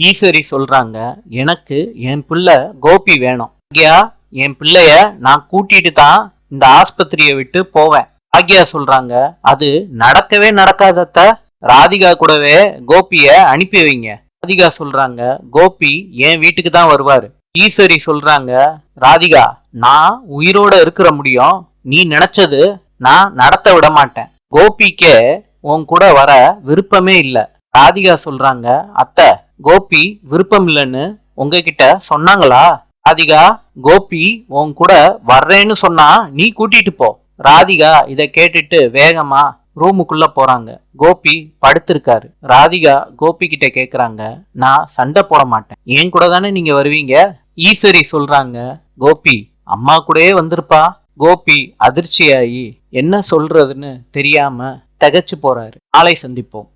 ஈஸ்வரி சொல்றாங்க, எனக்கு என் பிள்ளை கோபி வேணும். பாக்யா, என் பிள்ளைய நான் கூட்டிட்டு தான் இந்த ஆஸ்பத்திரியை விட்டு போவேன். பாக்யா சொல்றாங்க, அது நடக்கவே நடக்காத அத்தை. ராதிகா கூடவே கோபிய அனுப்பி வைங்க. ராதிகா சொல்றாங்க, கோபி என் வீட்டுக்கு தான் வருவாரு. ஈஸ்வரி சொல்றாங்க, ராதிகா, நான் உயிரோட இருக்கிற முடியும், நீ நினைச்சது நான் நடத்த விட மாட்டேன். கோபிக்கே உன் கூட வர விருப்பமே இல்ல. ராதிகா சொல்றாங்க, அத்தை, கோபி விருப்பம் இல்லைன்னு உங்ககிட்ட சொன்னாங்களா? ராதிகா, கோபி உன் கூட வர்றேன்னு சொன்னா நீ கூட்டிட்டு போ. ராதிகா இத கேட்டுட்டு வேகமா ரூமுக்குள்ள போறாங்க. கோபி படுத்திருக்காரு. ராதிகா கோபி கிட்ட கேக்குறாங்க, நான் சண்டை போட மாட்டேன், என் கூட தானே நீங்க வருவீங்க? ஈஸ்வரி சொல்றாங்க, கோபி அம்மா கூடயே வந்திருப்பா. கோபி அதிர்ச்சியாயி என்ன சொல்றதுன்னு தெரியாம திகைச்சு போறாரு. நாளை சந்திப்போம்.